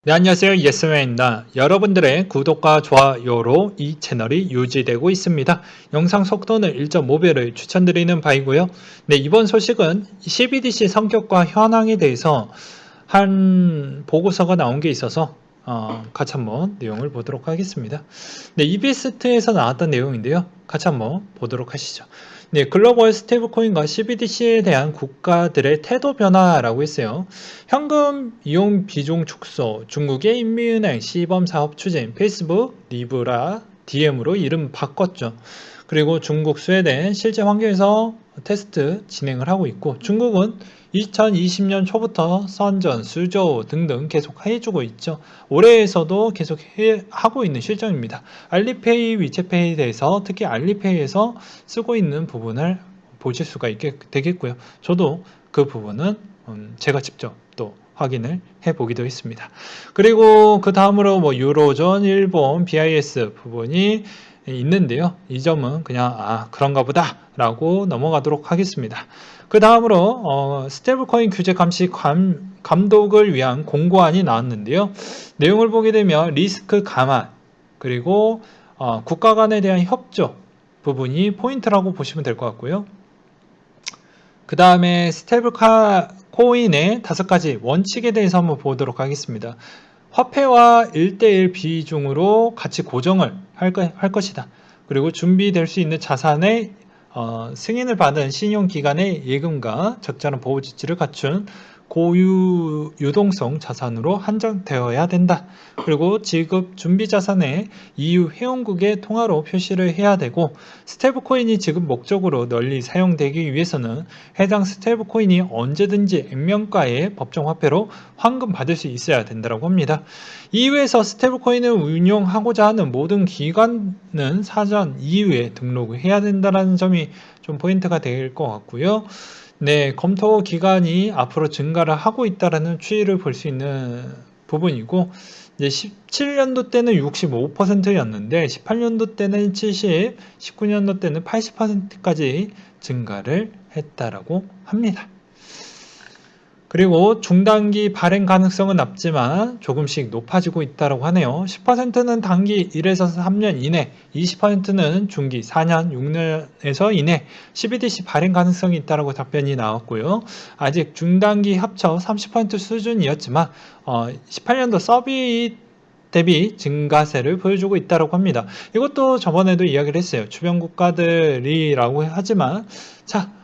네, 안녕하세요. 예스맨입니다. 여러분들의 구독과 좋아요로 이 채널이 유지되고 있습니다. 영상 속도는 1.5배를 추천드리는 바이고요. 네, 이번 소식은 CBDC 성격과 현황에 대해서 한 보고서가 나온 게 있어서 같이 한번 내용을 보도록 하겠습니다. 네, 이비스트에서 나왔던 내용인데요. 같이 한번 보도록 하시죠. 네, 글로벌 스테이블코인과 CBDC에 대한 국가들의 태도 변화라고 했어요. 현금 이용 비중 축소, 중국의 인민은행 시범 사업 추진, 페이스북, 리브라, DM으로 이름 바꿨죠. 그리고 중국, 스웨덴 실제 환경에서 테스트 진행을 하고 있고, 중국은 2020년 초부터 선전, 수조 등등 계속 해주고 있죠. 올해에서도 계속 하고 있는 실정입니다. 알리페이, 위챗페이에 대해서 특히 알리페이에서 쓰고 있는 부분을 보실 수가 되겠고요. 저도 그 부분은 제가 직접 또 확인을 해보기도 했습니다. 그리고 그 다음으로 뭐 유로존, 일본, BIS 부분이 있는데요. 이 점은 그냥 그런가 보다 라고 넘어가도록 하겠습니다. 그 다음으로 스테이블코인 규제 감시 감독을 위한 공고안이 나왔는데요. 내용을 보게 되면 리스크 감안 그리고 국가 간에 대한 협조 부분이 포인트라고 보시면 될 것 같고요. 그 다음에 스테이블 코인의 5가지 원칙에 대해서 한번 보도록 하겠습니다. 화폐와 1대1 비중으로 가치 고정을 할 것이다. 그리고 준비될 수 있는 자산의 승인을 받은 신용기관의 예금과 적절한 보호 조치를 갖춘 고유 유동성 자산으로 한정되어야 된다. 그리고 지급 준비 자산의 EU 회원국의 통화로 표시를 해야 되고, 스테이블코인이 지급 목적으로 널리 사용되기 위해서는 해당 스테이블코인이 언제든지 액면가의 법정 화폐로 환금받을 수 있어야 된다고 합니다. EU에서 스테이블코인을 운용하고자 하는 모든 기관은 사전 EU에 등록을 해야 된다는 점이 좀 포인트가 될 것 같고요. 네, 검토 기간이 앞으로 증가를 하고 있다는 추이를 볼 수 있는 부분이고, 이제 17년도 때는 65%였는데 18년도 때는 70, 19년도 때는 80%까지 증가를 했다라고 합니다. 그리고 중단기 발행 가능성은 낮지만 조금씩 높아지고 있다고 하네요. 10%는 단기 1에서 3년 이내, 20%는 중기 4년, 6년에서 이내 CBDC 발행 가능성이 있다고 답변이 나왔고요. 아직 중단기 합쳐 30% 수준이었지만 18년도 서비 대비 증가세를 보여주고 있다고 합니다. 이것도 저번에도 이야기를 했어요. 주변 국가들이라고 하지만 자,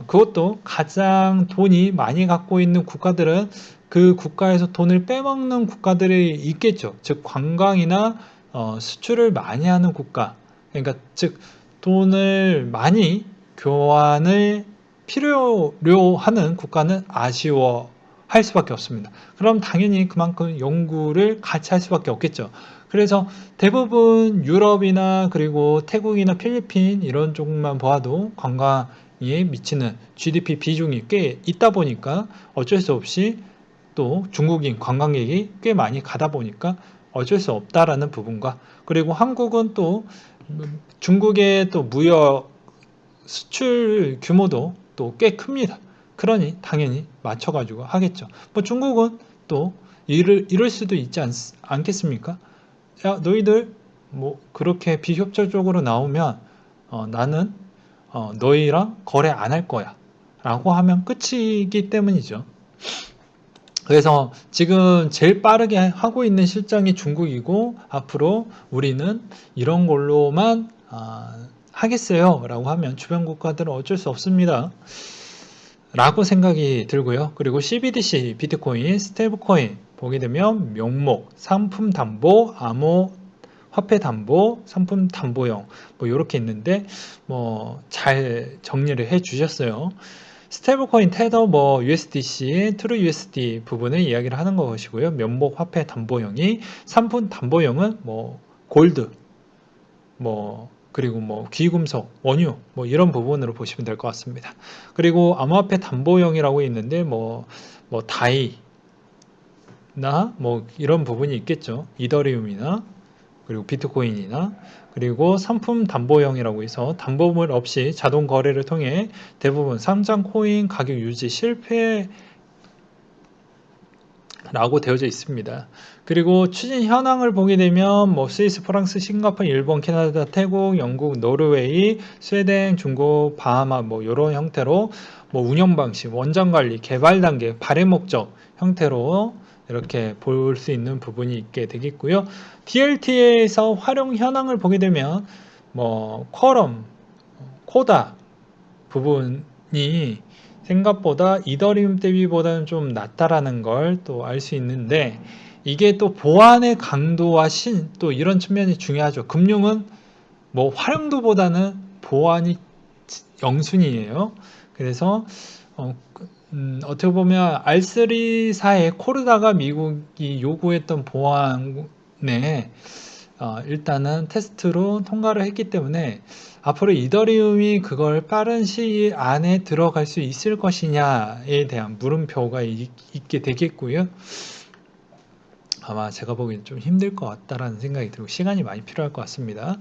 그것도 가장 돈이 많이 갖고 있는 국가들은 그 국가에서 돈을 빼먹는 국가들이 있겠죠. 즉 관광이나 수출을 많이 하는 국가, 그러니까 즉 돈을 많이 교환을 필요로 하는 국가는 아쉬워할 수밖에 없습니다. 그럼 당연히 그만큼 연구를 같이 할 수밖에 없겠죠. 그래서 대부분 유럽이나 그리고 태국이나 필리핀 이런 쪽만 보아도 관광에 미치는 GDP 비중이 꽤 있다 보니까 어쩔 수 없이 또 중국인 관광객이 꽤 많이 가다 보니까 어쩔 수 없다라는 부분과, 그리고 한국은 또 중국의 또 무역 수출 규모도 또 꽤 큽니다. 그러니 당연히 맞춰가지고 하겠죠. 뭐 중국은 또 이럴 수도 있지 않겠습니까? 야, 너희들 뭐 그렇게 비협조적으로 나오면 나는 너희랑 거래 안 할 거야 라고 하면 끝이기 때문이죠. 그래서 지금 제일 빠르게 하고 있는 실정이 중국이고, 앞으로 우리는 이런 걸로만 하겠어요 라고 하면 주변 국가들은 어쩔 수 없습니다 라고 생각이 들고요. 그리고 CBDC, 비트코인, 스테이블코인 보게 되면 명목, 상품 담보, 암호 화폐 담보, 상품 담보형 뭐 이렇게 있는데 뭐 잘 정리를 해 주셨어요. 스테이블코인 테더 뭐 USDC, 트루 USD 부분을 이야기를 하는 것이고요. 면목 화폐 담보형이, 상품 담보형은 뭐 골드, 뭐 그리고 뭐 귀금속, 원유 뭐 이런 부분으로 보시면 될 것 같습니다. 그리고 암호화폐 담보형이라고 있는데 뭐 다이나 뭐 이런 부분이 있겠죠. 이더리움이나 그리고 비트코인이나, 그리고 상품 담보형이라고 해서 담보물 없이 자동 거래를 통해 대부분 상장 코인 가격 유지 실패 라고 되어져 있습니다. 그리고 추진 현황을 보게 되면 뭐 스위스, 프랑스, 싱가포르, 일본, 캐나다, 태국, 영국, 노르웨이, 스웨덴, 중국, 바하마 뭐 이런 형태로 뭐 운영 방식, 원전 관리, 개발 단계, 발행 목적 형태로 이렇게 볼 수 있는 부분이 있게 되겠고요. DLT에서 활용 현황을 보게 되면 뭐 쿼럼, 코다 부분이 생각보다 이더리움 대비보다는 좀 낮다라는 걸 또 알 수 있는데, 이게 또 보안의 강도와 또 이런 측면이 중요하죠. 금융은 뭐 활용도보다는 보안이 영순이에요. 그래서 어떻게 보면 R3사의 코르다가 미국이 요구했던 보안에 일단은 테스트로 통과를 했기 때문에 앞으로 이더리움이 그걸 빠른 시일 안에 들어갈 수 있을 것이냐에 대한 물음표가 있게 되겠고요. 아마 제가 보기엔 좀 힘들 것 같다라는 생각이 들고 시간이 많이 필요할 것 같습니다.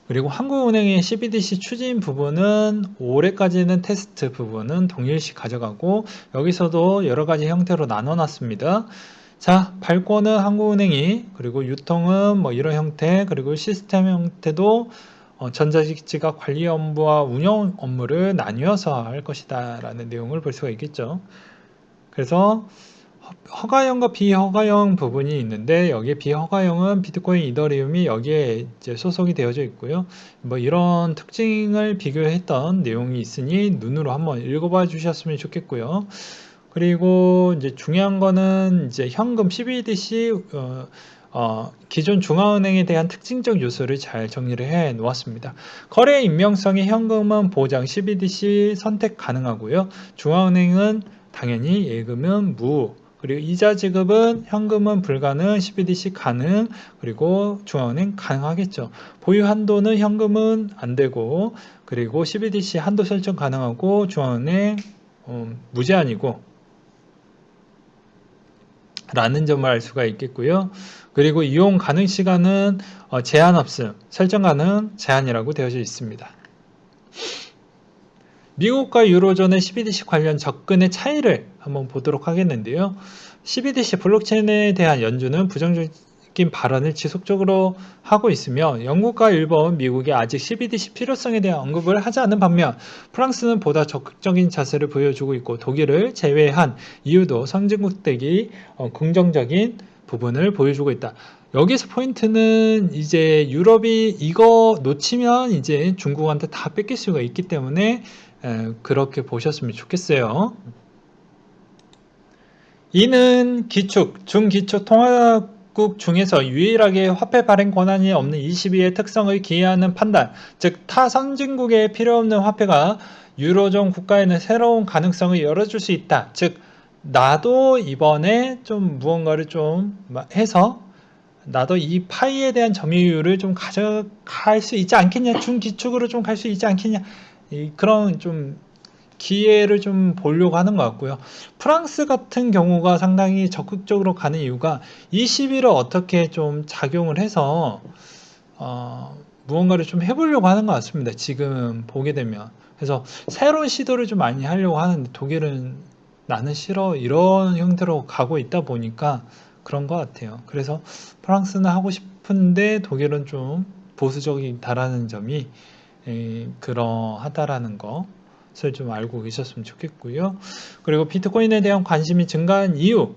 그리고 한국은행의 CBDC 추진 부분은 올해까지는 테스트 부분은 동일시 가져가고 여기서도 여러 가지 형태로 나눠놨습니다. 자, 발권은 한국은행이, 그리고 유통은 뭐 이런 형태, 그리고 시스템 형태도 전자지각 관리 업무와 운영 업무를 나뉘어서 할 것이다 라는 내용을 볼 수가 있겠죠. 그래서 허가형과 비허가형 부분이 있는데, 여기에 비허가형은 비트코인, 이더리움이 여기에 이제 소속이 되어져 있고요. 뭐 이런 특징을 비교했던 내용이 있으니 눈으로 한번 읽어봐 주셨으면 좋겠고요. 그리고 이제 중요한 거는 이제 현금 CBDC 기존 중앙은행에 대한 특징적 요소를 잘 정리를 해 놓았습니다. 거래 익명성의 현금은 보장 CBDC 선택 가능하고요. 중앙은행은 당연히 예금은 무, 그리고 이자 지급은 현금은 불가능, CBDC 가능, 그리고 중앙은행 가능하겠죠. 보유 한도는 현금은 안 되고, 그리고 CBDC 한도 설정 가능하고, 중앙은행 무제한이고 라는 점을 알 수가 있겠고요. 그리고 이용 가능 시간은 제한 없음, 설정 가능, 제한이라고 되어져 있습니다. 미국과 유로존의 CBDC 관련 접근의 차이를 한번 보도록 하겠는데요. CBDC 블록체인에 대한 연준은 부정적인 발언을 지속적으로 하고 있으며, 영국과 일본, 미국이 아직 CBDC 필요성에 대한 언급을 하지 않은 반면 프랑스는 보다 적극적인 자세를 보여주고 있고, 독일을 제외한 이유도 선진국들이 긍정적인 부분을 보여주고 있다. 여기서 포인트는 이제 유럽이 이거 놓치면 이제 중국한테 다 뺏길 수가 있기 때문에 그렇게 보셨으면 좋겠어요. 이는 기축, 중기축 통화국 중에서 유일하게 화폐 발행 권한이 없는 22의 특성을 기하는 판단, 즉 타 선진국에 필요 없는 화폐가 유로존 국가에는 새로운 가능성을 열어줄 수 있다. 즉 나도 이번에 좀 무언가를 좀 해서 나도 이 파이에 대한 점유율을 좀 가져갈 수 있지 않겠냐, 중기축으로 좀 갈 수 있지 않겠냐, 그런 좀 기회를 좀 보려고 하는 것 같고요. 프랑스 같은 경우가 상당히 적극적으로 가는 이유가 21을 어떻게 좀 작용을 해서 무언가를 좀 해보려고 하는 것 같습니다. 지금 보게 되면. 그래서 새로운 시도를 좀 많이 하려고 하는데, 독일은 나는 싫어 이런 형태로 가고 있다 보니까 그런 것 같아요. 그래서 프랑스는 하고 싶은데 독일은 좀 보수적이다라는 점이 그러하다라는 것을 좀 알고 계셨으면 좋겠고요. 그리고 비트코인에 대한 관심이 증가한 이유,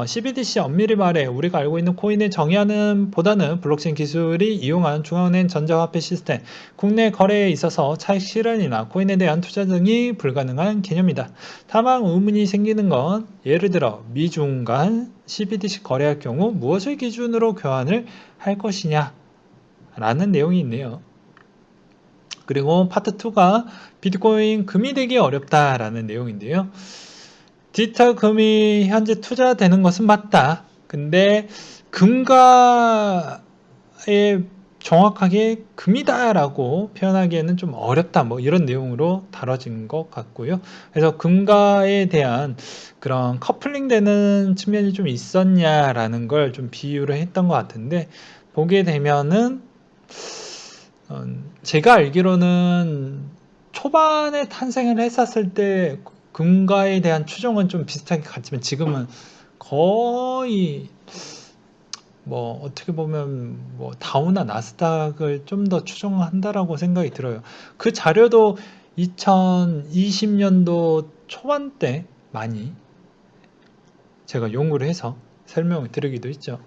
CBDC 엄밀히 말해 우리가 알고 있는 코인을 정의하는 보다는 블록체인 기술이 이용한 중앙은행 전자화폐 시스템, 국내 거래에 있어서 차익 실현이나 코인에 대한 투자 등이 불가능한 개념이다. 다만 의문이 생기는 건, 예를 들어 미중 간 CBDC 거래할 경우 무엇을 기준으로 교환을 할 것이냐 라는 내용이 있네요. 그리고 파트 2가 비트코인 금이 되기 어렵다라는 내용인데요. 디지털 금이 현재 투자되는 것은 맞다. 근데 금가에 정확하게 금이다라고 표현하기에는 좀 어렵다. 뭐 이런 내용으로 다뤄진 것 같고요. 그래서 금가에 대한 그런 커플링 되는 측면이 좀 있었냐라는 걸 좀 비유를 했던 것 같은데, 보게 되면은 제가 알기로는 초반에 탄생을 했었을 때 금가에 대한 추정은 좀 비슷하게 갔지만 지금은 거의 뭐 어떻게 보면 뭐 다우나 나스닥을 좀 더 추종한다라고 생각이 들어요. 그 자료도 2020년도 초반 때 많이 제가 연구를 해서 설명을 드리기도 했죠.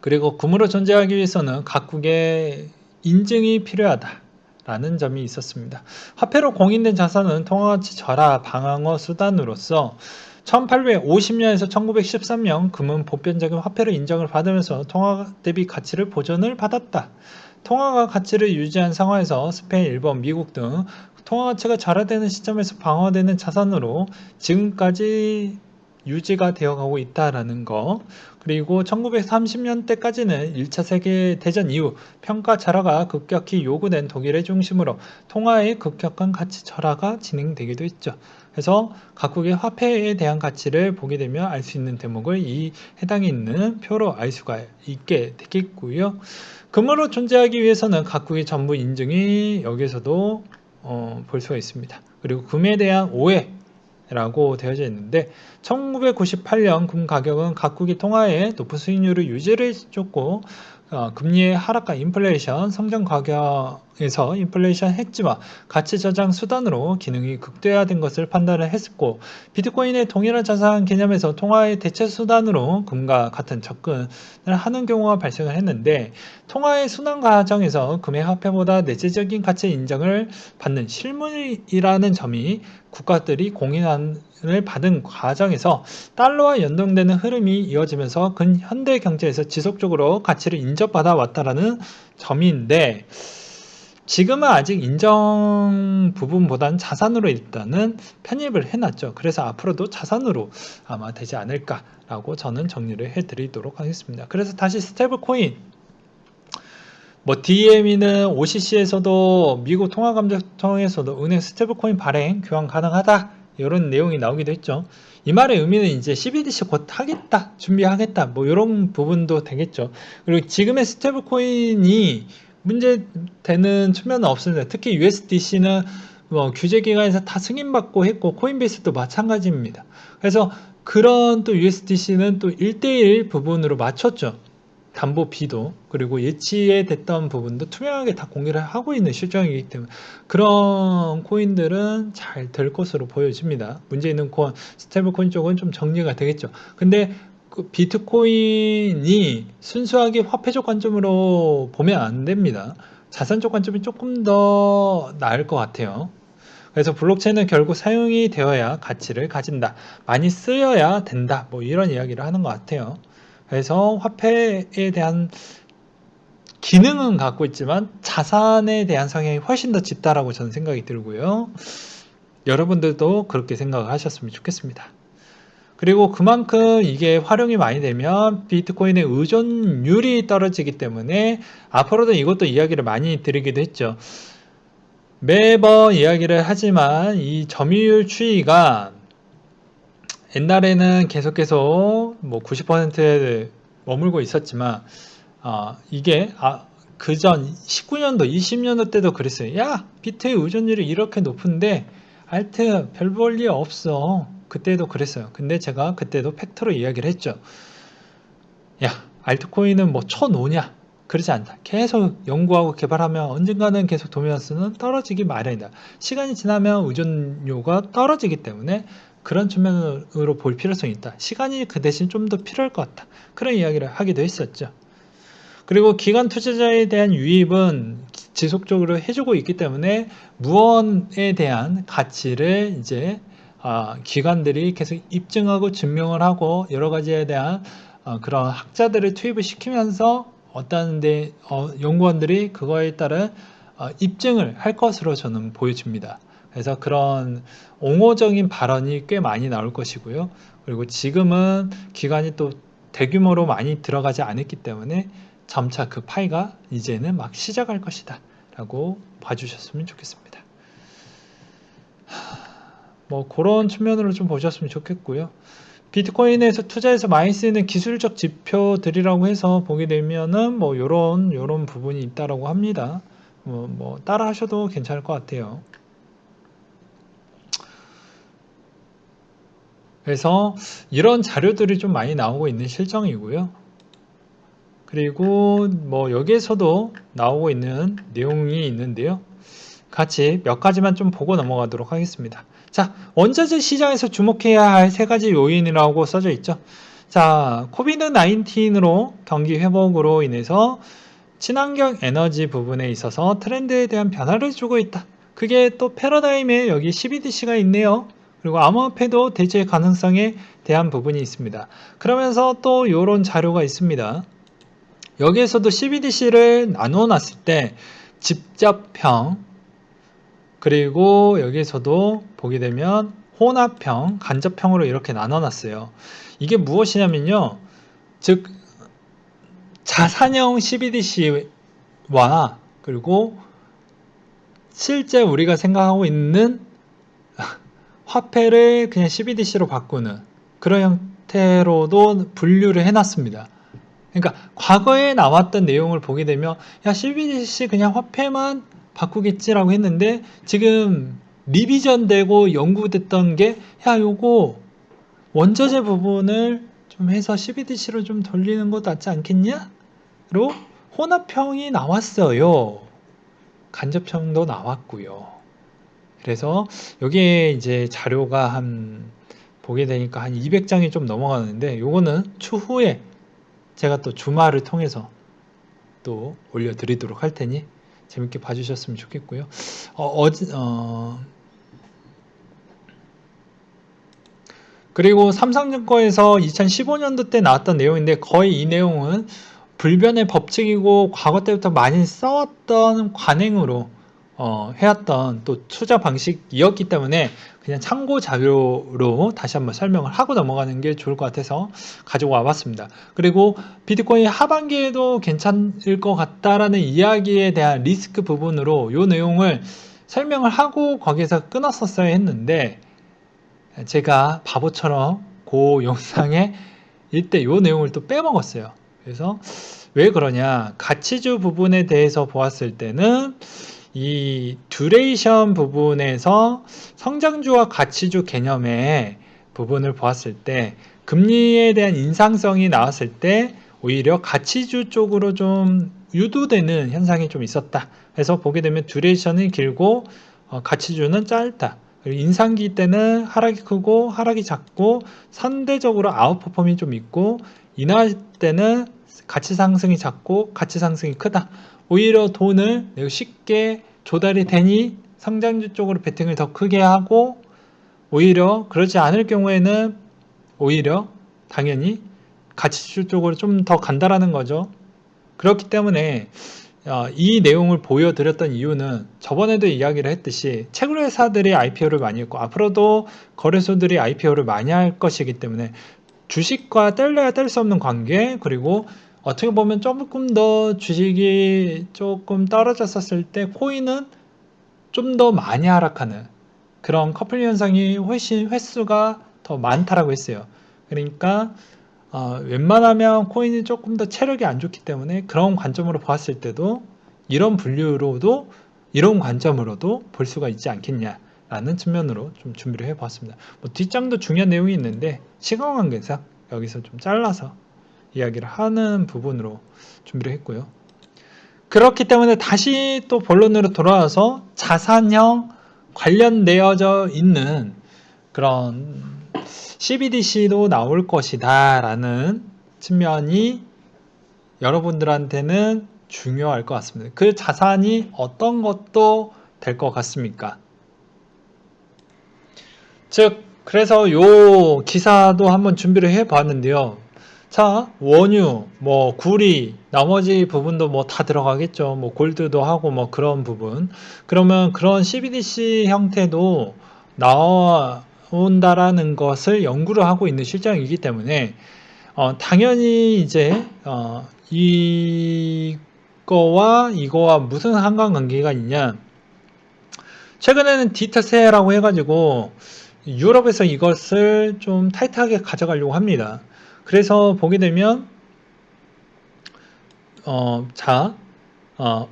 그리고 금으로 존재하기 위해서는 각국의 인증이 필요하다라는 점이 있었습니다. 화폐로 공인된 자산은 통화가치 절하 방어어 수단으로서 1850년에서 1913년 금은 보편적인 화폐로 인정을 받으면서 통화 대비 가치를 보존을 받았다. 통화가 가치를 유지한 상황에서 스페인, 일본, 미국 등 통화 가치가 절하되는 시점에서 방어되는 자산으로 지금까지 유지가 되어가고 있다라는 거. 그리고 1930년대까지는 1차 세계대전 이후 평가 절하가 급격히 요구된 독일을 중심으로 통화의 급격한 가치 절하가 진행되기도 했죠. 그래서 각국의 화폐에 대한 가치를 보게 되면 알 수 있는 대목을 이 해당에 있는 표로 알 수가 있게 되겠고요. 금으로 존재하기 위해서는 각국의 전부 인증이 여기서도 볼 수가 있습니다. 그리고 금에 대한 오해라고 되어져 있는데 1998년 금 가격은 각국이 통화에 높은 수익률을 유지를 해줬고 금리의 하락과 인플레이션, 성장 과정에서 인플레이션 해지와 가치 저장 수단으로 기능이 극대화된 것을 판단을 했고 비트코인의 동일한 자산 개념에서 통화의 대체 수단으로 금과 같은 접근을 하는 경우가 발생을 했는데 통화의 순환 과정에서 금의 화폐보다 내재적인 가치 인정을 받는 실물이라는 점이 국가들이 공인을 받은 과정에서 달러와 연동되는 흐름이 이어지면서 근현대 경제에서 지속적으로 가치를 인정받아 왔다라는 점인데 지금은 아직 인정 부분보다는 자산으로 일단은 편입을 해놨죠. 그래서 앞으로도 자산으로 아마 되지 않을까라고 저는 정리를 해드리도록 하겠습니다. 그래서 다시 스테이블 코인 뭐 DME는 OCC에서도 미국 통화감정통에서도 은행 스테이블코인 발행 교환 가능하다 이런 내용이 나오기도 했죠. 이 말의 의미는 이제 CBDC 곧 하겠다 준비하겠다 뭐 이런 부분도 되겠죠. 그리고 지금의 스테이블코인이 문제되는 측면은 없습니다. 특히 USDC는 뭐 규제 기관에서 다 승인받고 했고 코인베이스도 마찬가지입니다. 그래서 그런 또 USDC는 또 1대1 부분으로 맞췄죠. 담보비도 그리고 예치에 됐던 부분도 투명하게 다 공개를 하고 있는 실정이기 때문에 그런 코인들은 잘 될 것으로 보여집니다. 문제 있는 코인, 스테이블 코인 쪽은 좀 정리가 되겠죠. 근데 그 비트코인이 순수하게 화폐적 관점으로 보면 안 됩니다. 자산적 관점이 조금 더 나을 것 같아요. 그래서 블록체인은 결국 사용이 되어야 가치를 가진다. 많이 쓰여야 된다. 뭐 이런 이야기를 하는 것 같아요. 그래서 화폐에 대한 기능은 갖고 있지만 자산에 대한 성향이 훨씬 더 짙다라고 저는 생각이 들고요. 여러분들도 그렇게 생각을 하셨으면 좋겠습니다. 그리고 그만큼 이게 활용이 많이 되면 비트코인의 의존율이 떨어지기 때문에 앞으로도 이것도 이야기를 많이 드리기도 했죠. 매번 이야기를 하지만 이 점유율 추이가 옛날에는 계속 뭐 90%에 머물고 있었지만 이게 그전 19년도 20년도 때도 그랬어요. 야 비트의 의존율이 이렇게 높은데 알트 별 볼 일 없어. 그때도 그랬어요. 근데 제가 그때도 팩트로 이야기를 했죠. 야 알트코인은 뭐 쳐놓냐, 그러지 않다. 계속 연구하고 개발하면 언젠가는 계속 도미넌스는 떨어지기 마련이다. 시간이 지나면 의존료가 떨어지기 때문에 그런 측면으로 볼 필요성이 있다. 시간이 그 대신 좀 더 필요할 것 같다. 그런 이야기를 하기도 했었죠. 그리고 기관 투자자에 대한 유입은 지속적으로 해주고 있기 때문에 무언에 대한 가치를 이제 기관들이 계속 입증하고 증명을 하고 여러 가지에 대한 그런 학자들을 투입을 시키면서 어떤 연구원들이 그거에 따른 입증을 할 것으로 저는 보여집니다. 그래서 그런 옹호적인 발언이 꽤 많이 나올 것이고요. 그리고 지금은 기관이 또 대규모로 많이 들어가지 않았기 때문에 점차 그 파이가 이제는 막 시작할 것이다 라고 봐주셨으면 좋겠습니다. 뭐 그런 측면으로 좀 보셨으면 좋겠고요. 비트코인에서 투자해서 많이 쓰이는 기술적 지표들이라고 해서 보게 되면은 뭐 요런 부분이 있다라고 합니다. 뭐 따라 하셔도 괜찮을 것 같아요. 그래서 이런 자료들이 좀 많이 나오고 있는 실정이고요. 그리고 뭐 여기에서도 나오고 있는 내용이 있는데요. 같이 몇 가지만 좀 보고 넘어가도록 하겠습니다. 자, 원자재 시장에서 주목해야 할 세 가지 요인이라고 써져 있죠. 자, 코비드 19으로 경기 회복으로 인해서 친환경 에너지 부분에 있어서 트렌드에 대한 변화를 주고 있다. 그게 또 패러다임에 여기 CBDC가 있네요. 그리고 암호화폐도 대체 가능성에 대한 부분이 있습니다. 그러면서 또 이런 자료가 있습니다. 여기에서도 CBDC를 나누어 놨을 때 직접형, 그리고 여기에서도 보게 되면 혼합형, 간접형으로 이렇게 나눠 놨어요. 이게 무엇이냐면요. 즉 자산형 CBDC와 그리고 실제 우리가 생각하고 있는 화폐를 그냥 CBDC로 바꾸는 그런 형태로도 분류를 해놨습니다. 그러니까 과거에 나왔던 내용을 보게 되면 야 CBDC 그냥 화폐만 바꾸겠지라고 했는데 지금 리비전 되고 연구됐던 게 야 요거 원자재 부분을 좀 해서 CBDC로 좀 돌리는 것도 낫지 않겠냐? 로 혼합형이 나왔어요. 간접형도 나왔고요. 그래서 여기에 이제 자료가 한 보게 되니까 한 200장이 좀 넘어가는데 요거는 추후에 제가 또 주말을 통해서 또 올려드리도록 할 테니 재밌게 봐주셨으면 좋겠고요. 그리고 삼성증권에서 2015년도 때 나왔던 내용인데 거의 이 내용은 불변의 법칙이고 과거 때부터 많이 써왔던 관행으로 해왔던 또 투자 방식이었기 때문에 그냥 참고 자료로 다시 한번 설명을 하고 넘어가는 게 좋을 것 같아서 가지고 와봤습니다. 그리고 비트코인 하반기에도 괜찮을 것 같다라는 이야기에 대한 리스크 부분으로 이 내용을 설명을 하고 거기에서 끊었었어야 했는데 제가 바보처럼 그 영상에 이때 이 내용을 또 빼먹었어요. 그래서 왜 그러냐, 가치주 부분에 대해서 보았을 때는 이 듀레이션 부분에서 성장주와 가치주 개념의 부분을 보았을 때 금리에 대한 인상성이 나왔을 때 오히려 가치주 쪽으로 좀 유도되는 현상이 좀 있었다. 그래서 보게 되면 듀레이션이 길고 가치주는 짧다. 인상기 때는 하락이 크고 하락이 작고 상대적으로 아웃퍼폼이 좀 있고 인하 때는 가치 상승이 작고 가치 상승이 크다. 오히려 돈을 내가 쉽게 조달이 되니 성장주 쪽으로 베팅을 더 크게 하고 오히려 그렇지 않을 경우에는 오히려 당연히 가치주 쪽으로 좀 더 간다라는 거죠. 그렇기 때문에 이 내용을 보여드렸던 이유는 저번에도 이야기를 했듯이 채굴 회사들이 IPO를 많이 했고 앞으로도 거래소들이 IPO를 많이 할 것이기 때문에 주식과 뗄래야 뗄 수 없는 관계, 그리고 어떻게 보면 조금 더 주식이 조금 떨어졌었을 때 코인은 좀 더 많이 하락하는 그런 커플 현상이 훨씬 횟수가 더 많다라고 했어요. 그러니까 웬만하면 코인이 조금 더 체력이 안 좋기 때문에 그런 관점으로 보았을 때도 이런 분류로도 이런 관점으로도 볼 수가 있지 않겠냐라는 측면으로 좀 준비를 해보았습니다. 뭐 뒷장도 중요한 내용이 있는데 시간 관계상 여기서 좀 잘라서 이야기를 하는 부분으로 준비를 했고요. 그렇기 때문에 다시 또 본론으로 돌아와서 자산형 관련되어져 있는 그런 CBDC도 나올 것이다 라는 측면이 여러분들한테는 중요할 것 같습니다. 그 자산이 어떤 것도 될 것 같습니까? 즉 그래서 요 기사도 한번 준비를 해 봤는데요. 자, 원유, 뭐 구리, 나머지 부분도 뭐 다 들어가겠죠. 뭐 골드도 하고 뭐 그런 부분. 그러면 그런 CBDC 형태도 나온다라는 것을 연구를 하고 있는 실정이기 때문에 당연히 이제 이거와 무슨 상관관계가 있냐? 최근에는 디터세라고 해가지고 유럽에서 이것을 좀 타이트하게 가져가려고 합니다. 그래서 보게 되면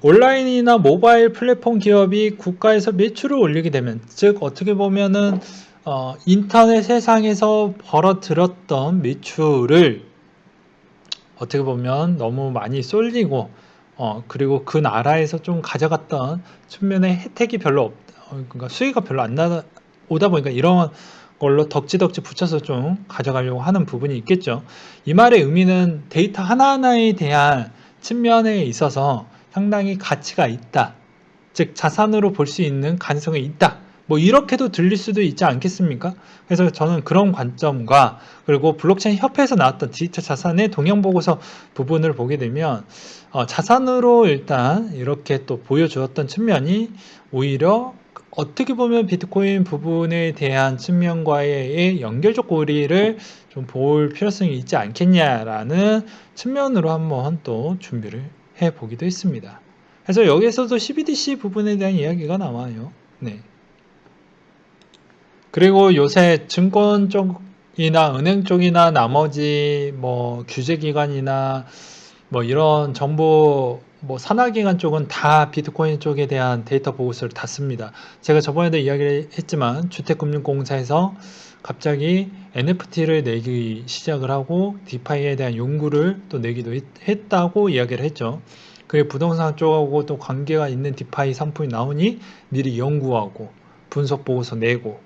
온라인이나 모바일 플랫폼 기업이 국가에서 매출을 올리게 되면, 즉 어떻게 보면은 인터넷 세상에서 벌어들었던 매출을 어떻게 보면 너무 많이 쏠리고 그리고 그 나라에서 좀 가져갔던 측면에 혜택이 별로 그러니까 수익이 별로 안 나오다 보니까 이런 걸로 덕지덕지 붙여서 좀 가져가려고 하는 부분이 있겠죠. 이 말의 의미는 데이터 하나하나에 대한 측면에 있어서 상당히 가치가 있다. 즉 자산으로 볼 수 있는 가능성이 있다. 뭐 이렇게도 들릴 수도 있지 않겠습니까? 그래서 저는 그런 관점과 그리고 블록체인 협회에서 나왔던 디지털 자산의 동향 보고서 부분을 보게 되면 자산으로 일단 이렇게 또 보여주었던 측면이 오히려 어떻게 보면 비트코인 부분에 대한 측면과의 연결적 고리를 좀 볼 필요성이 있지 않겠냐라는 측면으로 한번 또 준비를 해 보기도 했습니다. 그래서 여기에서도 CBDC 부분에 대한 이야기가 나와요. 네. 그리고 요새 증권 쪽이나 은행 쪽이나 나머지 뭐 규제기관이나 뭐 이런 정보 뭐 산하기관 쪽은 다 비트코인 쪽에 대한 데이터 보고서를 다 씁니다. 제가 저번에도 이야기를 했지만 주택금융공사에서 갑자기 NFT를 내기 시작을 하고 디파이에 대한 연구를 또 내기도 했다고 이야기를 했죠. 그게 부동산 쪽하고 또 관계가 있는 디파이 상품이 나오니 미리 연구하고 분석 보고서 내고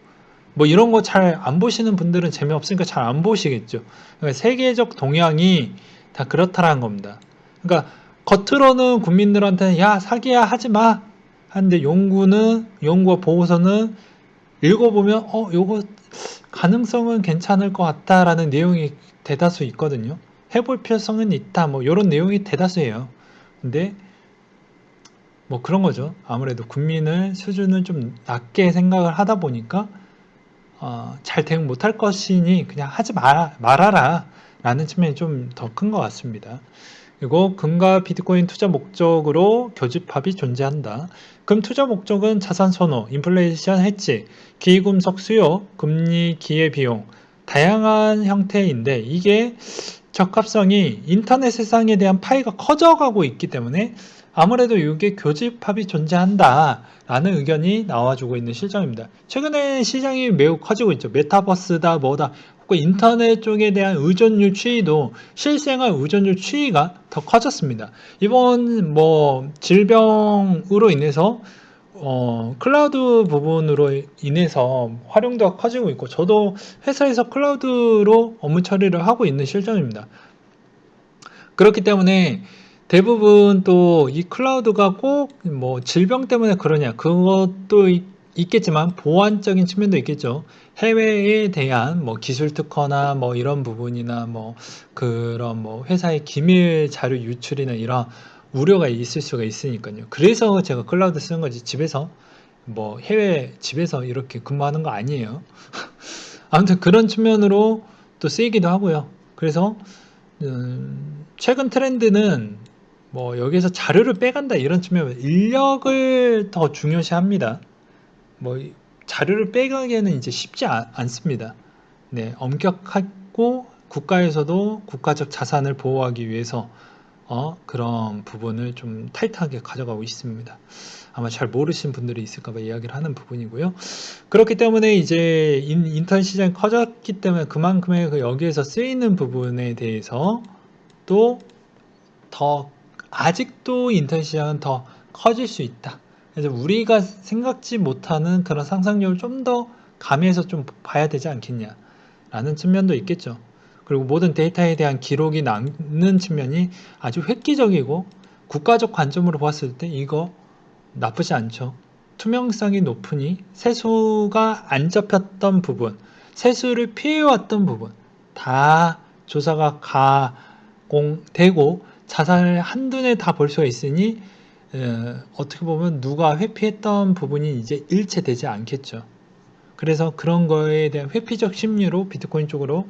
뭐 이런 거 잘 안 보시는 분들은 재미없으니까 잘 안 보시겠죠. 그러니까 세계적 동향이 다 그렇다라는 겁니다. 그러니까 겉으로는 국민들한테는 야 사기야 하지 마 하는데 연구와 보고서는 읽어보면 요거 가능성은 괜찮을 것 같다라는 내용이 대다수 있거든요. 해볼 필요성은 있다 뭐 이런 내용이 대다수예요. 근데 뭐 그런 거죠. 아무래도 국민의 수준을 좀 낮게 생각을 하다 보니까 잘 대응 못할 것이니 그냥 하지 말아라 라는 측면이 좀 더 큰 것 같습니다. 그리고 금과 비트코인 투자 목적으로 교집합이 존재한다. 금 투자 목적은 자산 선호, 인플레이션 해치, 기금속 수요, 금리 기회 비용, 다양한 형태인데 이게 적합성이 인터넷 세상에 대한 파이가 커져가고 있기 때문에 아무래도 이게 교집합이 존재한다라는 의견이 나와주고 있는 실정입니다. 최근에 시장이 매우 커지고 있죠. 메타버스다 뭐다 혹은 인터넷 쪽에 대한 의존율 추이도 실생활 의존율 추이가 더 커졌습니다. 이번 뭐 질병으로 인해서 클라우드 부분으로 인해서 활용도가 커지고 있고 저도 회사에서 클라우드로 업무 처리를 하고 있는 실정입니다. 그렇기 때문에 대부분 또 이 클라우드가 꼭 뭐 질병 때문에 그러냐 그것도 있겠지만 보안적인 측면도 있겠죠. 해외에 대한 뭐 기술 특허나 뭐 이런 부분이나 뭐 그런 뭐 회사의 기밀 자료 유출이나 이런 우려가 있을 수가 있으니까요. 그래서 제가 클라우드 쓰는 거지 집에서 뭐 해외 집에서 이렇게 근무하는 거 아니에요. 아무튼 그런 측면으로 또 쓰이기도 하고요. 그래서 최근 트렌드는 뭐 여기서 자료를 빼간다 이런 측면 인력을 더 중요시합니다. 뭐 자료를 빼가기에는 이제 쉽지 않습니다. 네, 엄격하고 국가에서도 국가적 자산을 보호하기 위해서 그런 부분을 좀 타이트하게 가져가고 있습니다. 아마 잘 모르시는 분들이 있을까봐 이야기를 하는 부분이고요. 그렇기 때문에 이제 인터넷 시장이 커졌기 때문에 그만큼의 여기에서 쓰이는 부분에 대해서 또 더 아직도 인터넷 시장은 더 커질 수 있다. 그래서 우리가 생각지 못하는 그런 상상력을 좀 더 가미해서 좀 봐야 되지 않겠냐라는 측면도 있겠죠. 그리고 모든 데이터에 대한 기록이 남는 측면이 아주 획기적이고 국가적 관점으로 봤을 때 이거 나쁘지 않죠. 투명성이 높으니 세수가 안 잡혔던 부분, 세수를 피해왔던 부분 다 조사가 가공되고 자산을 한눈에 다 볼 수가 있으니 어떻게 보면 누가 회피했던 부분이 이제 일체되지 않겠죠. 그래서 그런 거에 대한 회피적 심리로 비트코인 쪽으로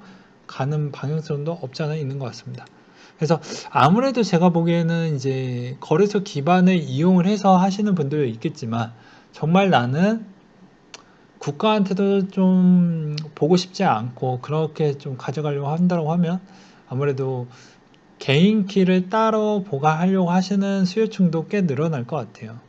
가는 방향성도 없지 않아 있는 것 같습니다. 그래서 아무래도 제가 보기에는 이제 거래소 기반을 이용을 해서 하시는 분들도 있겠지만 정말 나는 국가한테도 좀 보고 싶지 않고 그렇게 좀 가져가려고 한다고 하면 아무래도 개인 키를 따로 보관하려고 하시는 수요층도 꽤 늘어날 것 같아요.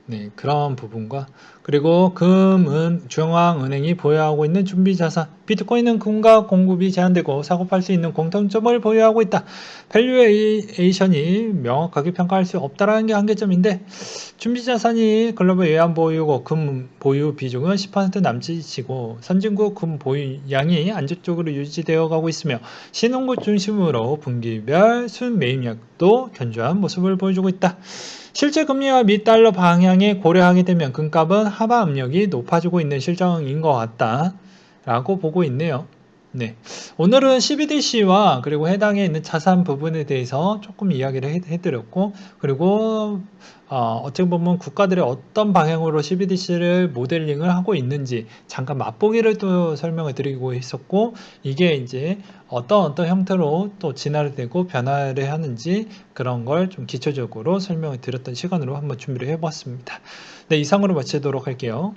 네, 그런 부분과 그리고 금은 중앙은행이 보유하고 있는 준비자산, 비트코인은 금과 공급이 제한되고 사고팔 수 있는 공통점을 보유하고 있다. 밸류에이션이 명확하게 평가할 수 없다라는 게 한계점인데 준비자산이 글로벌 외환 보유고 금 보유 비중은 10% 남짓이고 선진국 금 보유량이 안정적으로 유지되어 가고 있으며 신흥국 중심으로 분기별 순매입력도 견조한 모습을 보여주고 있다. 실제 금리와 미 달러 방향에 고려하게 되면 금값은 하방 압력이 높아지고 있는 실정인 것 같다라고 보고 있네요. 네, 오늘은 CBDC와 그리고 해당에 있는 자산 부분에 대해서 조금 이야기를 해드렸고 그리고 어떻게 보면 국가들이 어떤 방향으로 CBDC를 모델링을 하고 있는지 잠깐 맛보기를 또 설명을 드리고 있었고 이게 이제 어떤 형태로 또 진화를 되고 변화를 하는지 그런 걸 좀 기초적으로 설명을 드렸던 시간으로 한번 준비를 해봤습니다. 네, 이상으로 마치도록 할게요.